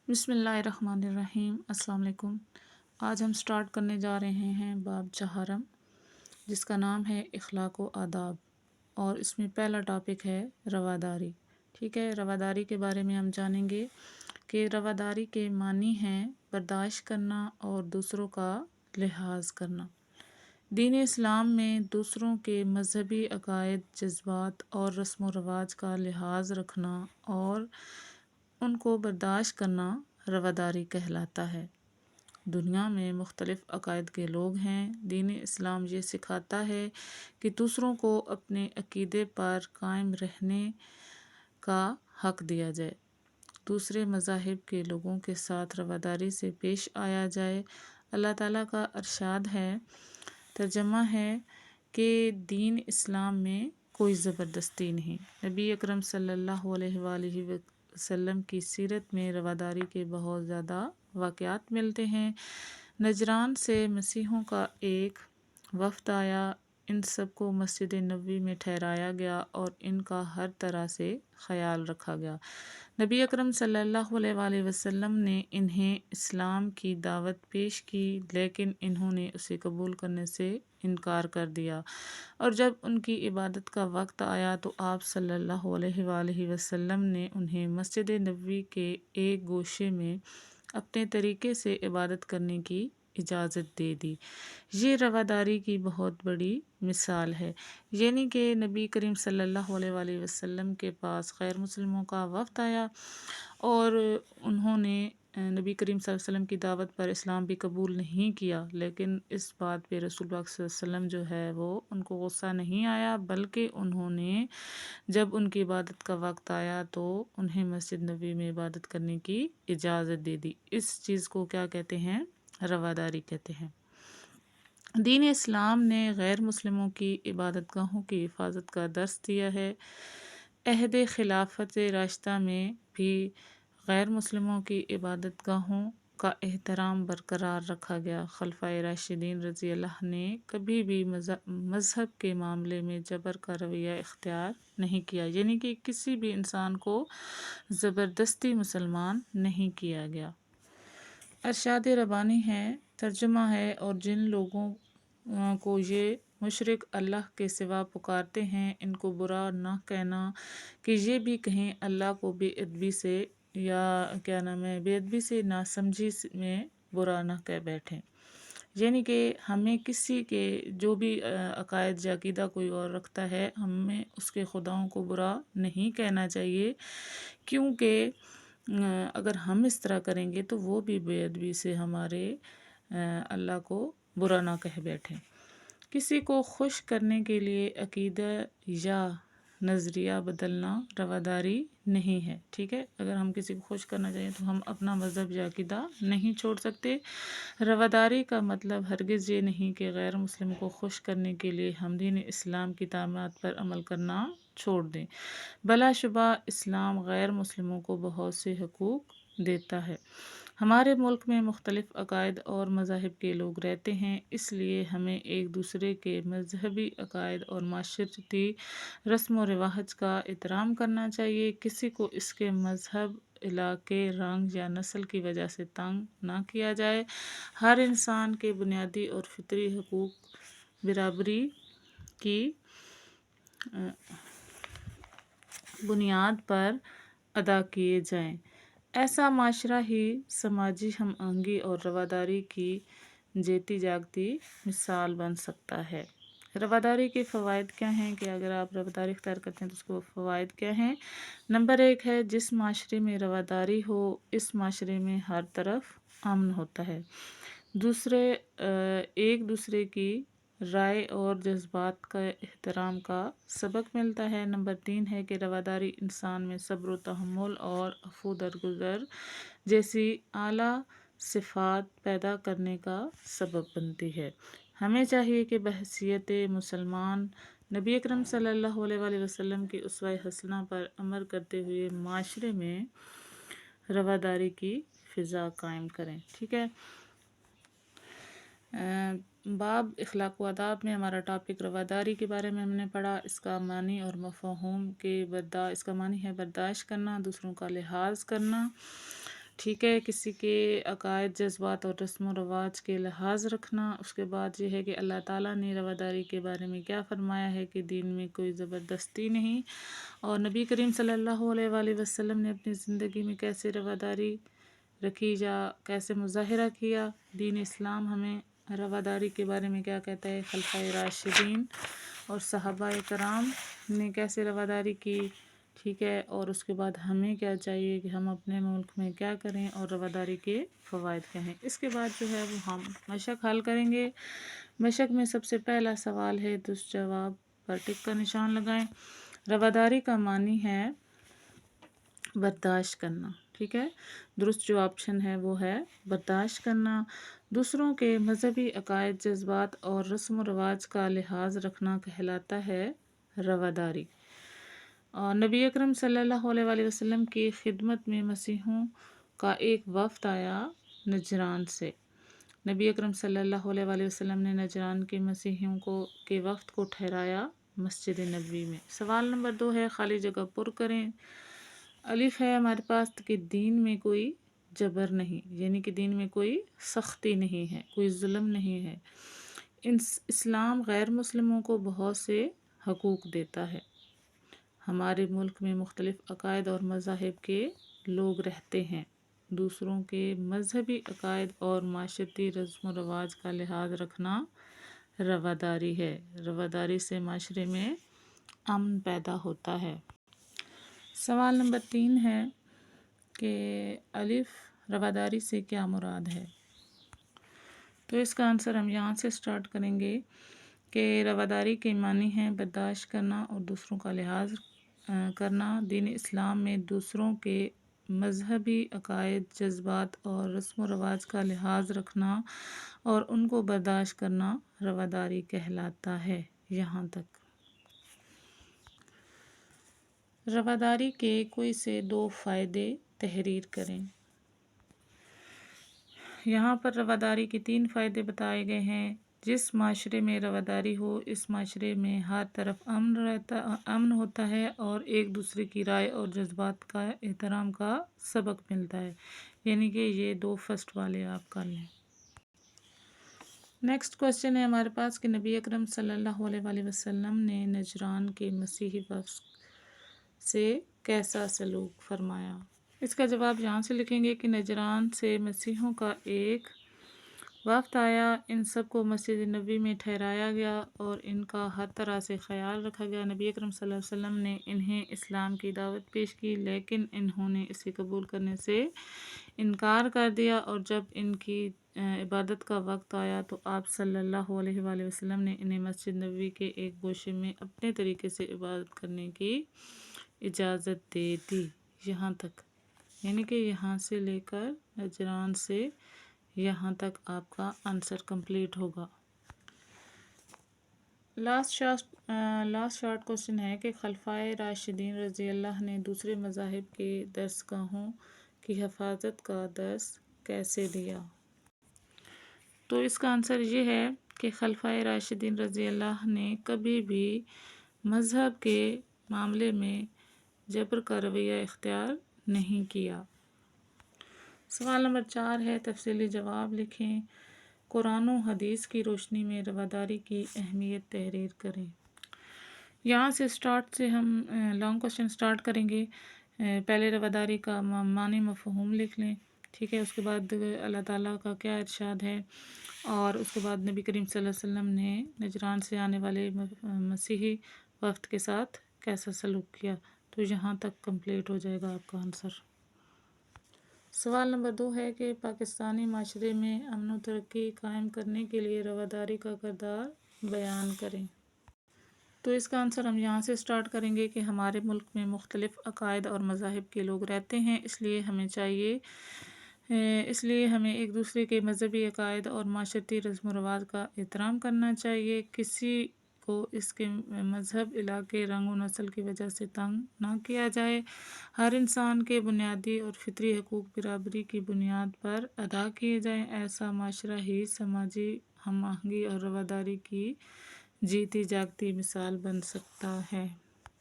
بسم اللہ الرحمن الرحیم۔ السلام علیکم۔ آج ہم سٹارٹ کرنے جا رہے ہیں باب چہارم، جس کا نام ہے اخلاق و آداب، اور اس میں پہلا ٹاپک ہے رواداری۔ ٹھیک ہے، رواداری کے بارے میں ہم جانیں گے کہ رواداری کے معنی ہیں برداشت کرنا اور دوسروں کا لحاظ کرنا۔ دین اسلام میں دوسروں کے مذہبی عقائد، جذبات اور رسم و رواج کا لحاظ رکھنا اور ان کو برداشت کرنا رواداری کہلاتا ہے۔ دنیا میں مختلف عقائد کے لوگ ہیں۔ دین اسلام یہ سکھاتا ہے کہ دوسروں کو اپنے عقیدے پر قائم رہنے کا حق دیا جائے، دوسرے مذاہب کے لوگوں کے ساتھ رواداری سے پیش آیا جائے۔ اللہ تعالیٰ کا ارشاد ہے، ترجمہ ہے کہ دین اسلام میں کوئی زبردستی نہیں۔ نبی اکرم صلی اللہ علیہ وآلہ وسلم کی سیرت میں رواداری کے بہت زیادہ واقعات ملتے ہیں۔ نجران سے مسیحیوں کا ایک وفد آیا، ان سب کو مسجد نبوی میں ٹھہرایا گیا اور ان کا ہر طرح سے خیال رکھا گیا۔ نبی اکرم صلی اللہ علیہ وآلہ وسلم نے انہیں اسلام کی دعوت پیش کی، لیکن انہوں نے اسے قبول کرنے سے انکار کر دیا، اور جب ان کی عبادت کا وقت آیا تو آپ صلی اللہ علیہ وآلہ وسلم نے انہیں مسجد نبوی کے ایک گوشے میں اپنے طریقے سے عبادت کرنے کی اجازت دے دی۔ یہ رواداری کی بہت بڑی مثال ہے، یعنی کہ نبی کریم صلی اللہ علیہ وآلہ وسلم کے پاس غیر مسلموں کا وفد آیا اور انہوں نے نبی کریم صلی اللہ علیہ وسلم کی دعوت پر اسلام بھی قبول نہیں کیا، لیکن اس بات پہ رسول پاک صلی اللہ علیہ وسلم جو ہے وہ ان کو غصہ نہیں آیا، بلکہ انہوں نے جب ان کی عبادت کا وقت آیا تو انہیں مسجد نبوی میں عبادت کرنے کی اجازت دے دی۔ اس چیز کو کیا کہتے ہیں؟ رواداری کہتے ہیں۔ دین اسلام نے غیر مسلموں کی عبادت گاہوں کی حفاظت کا درس دیا ہے۔ عہد خلافت راشدہ میں بھی غیر مسلموں کی عبادت گاہوں کا احترام برقرار رکھا گیا۔ خلفائے راشدین رضی اللہ نے کبھی بھی مذہب کے معاملے میں جبر کا رویہ اختیار نہیں کیا، یعنی کہ کسی بھی انسان کو زبردستی مسلمان نہیں کیا گیا۔ ارشاد ربانی ہے، ترجمہ ہے، اور جن لوگوں کو یہ مشرک اللہ کے سوا پکارتے ہیں، ان کو برا نہ کہنا کہ یہ بھی کہیں اللہ کو بے ادبی سے بے ادبی سے ناسمجھی میں برا نہ کہہ بیٹھیں۔ یعنی کہ ہمیں کسی کے جو بھی عقائد یا عقیدہ کوئی اور رکھتا ہے، ہمیں اس کے خداؤں کو برا نہیں کہنا چاہیے، کیونکہ اگر ہم اس طرح کریں گے تو وہ بھی بے ادبی سے ہمارے اللہ کو برا نہ کہہ بیٹھیں۔ کسی کو خوش کرنے کے لیے عقیدہ یا نظریہ بدلنا رواداری نہیں ہے۔ ٹھیک ہے، اگر ہم کسی کو خوش کرنا چاہیے تو ہم اپنا مذہب یا عقیدہ نہیں چھوڑ سکتے۔ رواداری کا مطلب ہرگز یہ نہیں کہ غیر مسلم کو خوش کرنے کے لیے ہم دین اسلام کی تعلیمات پر عمل کرنا چھوڑ دیں۔ بلا شبہ اسلام غیر مسلموں کو بہت سے حقوق دیتا ہے۔ ہمارے ملک میں مختلف عقائد اور مذاہب کے لوگ رہتے ہیں، اس لیے ہمیں ایک دوسرے کے مذہبی عقائد اور معاشرتی رسم و رواج کا احترام کرنا چاہیے۔ کسی کو اس کے مذہب، علاقے، رنگ یا نسل کی وجہ سے تنگ نہ کیا جائے۔ ہر انسان کے بنیادی اور فطری حقوق برابری کی بنیاد پر ادا کیے جائیں۔ ایسا معاشرہ ہی سماجی ہم آہنگی اور رواداری کی جیتی جاگتی مثال بن سکتا ہے۔ رواداری کے فوائد کیا ہیں؟ کہ اگر آپ رواداری اختیار کرتے ہیں تو اس کو فوائد کیا ہیں؟ نمبر 1 ہے، جس معاشرے میں رواداری ہو اس معاشرے میں ہر طرف امن ہوتا ہے۔ دوسرے، ایک دوسرے کی رائے اور جذبات کا احترام کا سبق ملتا ہے۔ نمبر 3 ہے کہ رواداری انسان میں صبر و تحمل اور عفو درگزر جیسی اعلیٰ صفات پیدا کرنے کا سبب بنتی ہے۔ ہمیں چاہیے کہ بحیثیت مسلمان نبی اکرم صلی اللہ علیہ وآلہ وسلم کی اسوہ حسنہ پر عمل کرتے ہوئے معاشرے میں رواداری کی فضا قائم کریں۔ ٹھیک ہے، باب اخلاق و آداب میں ہمارا ٹاپک رواداری کے بارے میں ہم نے پڑھا۔ اس کا معنی اور مفہوم اس کا معنی ہے برداشت کرنا، دوسروں کا لحاظ کرنا، ٹھیک ہے، کسی کے عقائد، جذبات اور رسم و رواج کے لحاظ رکھنا۔ اس کے بعد یہ ہے کہ اللہ تعالیٰ نے رواداری کے بارے میں کیا فرمایا ہے کہ دین میں کوئی زبردستی نہیں، اور نبی کریم صلی اللہ علیہ وآلہ وسلم نے اپنی زندگی میں کیسے رواداری رکھی یا کیسے مظاہرہ کیا۔ دین اسلام ہمیں رواداری کے بارے میں کیا کہتا ہے، خلفائے راشدین اور صحابہ کرام نے کیسے رواداری کی، ٹھیک ہے، اور اس کے بعد ہمیں کیا چاہیے کہ ہم اپنے ملک میں کیا کریں اور رواداری کے فوائد کیا ہیں۔ اس کے بعد جو ہے وہ ہم مشق حل کریں گے۔ مشق میں سب سے پہلا سوال ہے، درست جواب پر ٹک کا نشان لگائیں۔ رواداری کا معنی ہے برداشت کرنا، ٹھیک ہے، درست جو آپشن ہے وہ ہے برداشت کرنا۔ دوسروں کے مذہبی عقائد، جذبات اور رسم و رواج کا لحاظ رکھنا کہلاتا ہے رواداری۔ اور نبی اکرم صلی اللہ علیہ وآلہ وسلم کی خدمت میں مسیحیوں کا ایک وفد آیا نجران سے۔ نبی اکرم صلی اللہ علیہ وآلہ وسلم نے نجران کے مسیحیوں کے وفد کو ٹھہرایا مسجد نبوی میں۔ سوال نمبر 2 ہے، خالی جگہ پر کریں۔ الف ہے ہمارے پاس کہ دین میں کوئی جبر نہیں، یعنی کہ دین میں کوئی سختی نہیں ہے، کوئی ظلم نہیں ہے۔ اسلام غیر مسلموں کو بہت سے حقوق دیتا ہے۔ ہمارے ملک میں مختلف عقائد اور مذاہب کے لوگ رہتے ہیں۔ دوسروں کے مذہبی عقائد اور معاشرتی رسم و رواج کا لحاظ رکھنا رواداری ہے۔ رواداری سے معاشرے میں امن پیدا ہوتا ہے۔ سوال نمبر 3 ہے کہ الف رواداری سے کیا مراد ہے؟ تو اس کا آنسر ہم یہاں سے سٹارٹ کریں گے کہ رواداری کے معنی ہے برداشت کرنا اور دوسروں کا لحاظ کرنا۔ دین اسلام میں دوسروں کے مذہبی عقائد، جذبات اور رسم و رواج کا لحاظ رکھنا اور ان کو برداشت کرنا رواداری کہلاتا ہے۔ یہاں تک رواداری کے کوئی سے 2 فائدے تحریر کریں۔ یہاں پر رواداری کے 3 فائدے بتائے گئے ہیں۔ جس معاشرے میں رواداری ہو، اس معاشرے میں ہر طرف امن ہوتا ہے اور ایک دوسرے کی رائے اور جذبات کا احترام کا سبق ملتا ہے، یعنی کہ یہ 2 فرسٹ والے آپ کر لیں۔ نیکسٹ کوسچن ہے ہمارے پاس کہ نبی اکرم صلی اللہ علیہ وآلہ وسلم نے نجران کے مسیحی وفد سے کیسا سلوک فرمایا؟ اس کا جواب یہاں سے لکھیں گے کہ نجران سے مسیحیوں کا ایک وفد آیا، ان سب کو مسجد نبوی میں ٹھہرایا گیا اور ان کا ہر طرح سے خیال رکھا گیا۔ نبی اکرم صلی اللہ علیہ وسلم نے انہیں اسلام کی دعوت پیش کی، لیکن انہوں نے اسے قبول کرنے سے انکار کر دیا، اور جب ان کی عبادت کا وقت آیا تو آپ صلی اللہ علیہ وآلہ وسلم نے انہیں مسجد نبوی کے ایک گوشے میں اپنے طریقے سے عبادت کرنے کی اجازت دے دی۔ یہاں تک، یعنی کہ یہاں سے لے کر نجران سے یہاں تک آپ کا آنسر کمپلیٹ ہوگا۔ لاسٹ شارٹ کوسچن ہے کہ خلفائے راشدین رضی اللہ نے دوسرے مذاہب کے درسگاہوں کی حفاظت کا درس کیسے دیا؟ تو اس کا آنسر یہ ہے کہ خلفائے راشدین رضی اللہ نے کبھی بھی مذہب کے معاملے میں جبر کا رویہ اختیار نہیں کیا۔ سوال نمبر 4 ہے، تفصیلی جواب لکھیں۔ قرآن و حدیث کی روشنی میں رواداری کی اہمیت تحریر کریں۔ یہاں سے ہم لانگ کوسچن سٹارٹ کریں گے۔ پہلے رواداری کا معنی مفہوم لکھ لیں، ٹھیک ہے، اس کے بعد اللہ تعالیٰ کا کیا ارشاد ہے، اور اس کے بعد نبی کریم صلی اللہ علیہ وسلم نے نجران سے آنے والے مسیحی وفد کے ساتھ کیسا سلوک کیا۔ تو یہاں تک کمپلیٹ ہو جائے گا آپ کا آنسر۔ سوال نمبر 2 ہے کہ پاکستانی معاشرے میں امن و ترقی قائم کرنے کے لیے رواداری کا کردار بیان کریں۔ تو اس کا آنسر ہم یہاں سے سٹارٹ کریں گے کہ ہمارے ملک میں مختلف عقائد اور مذاہب کے لوگ رہتے ہیں، اس لیے ہمیں ایک دوسرے کے مذہبی عقائد اور معاشرتی رسم و رواج کا احترام کرنا چاہیے۔ کسی کو اس کے مذہب، علاقے، رنگ و نسل کی وجہ سے تنگ نہ کیا جائے۔ ہر انسان کے بنیادی اور فطری حقوق برابری کی بنیاد پر ادا کیے جائیں۔ ایسا معاشرہ ہی سماجی ہم آہنگی اور رواداری کی جیتی جاگتی مثال بن سکتا ہے۔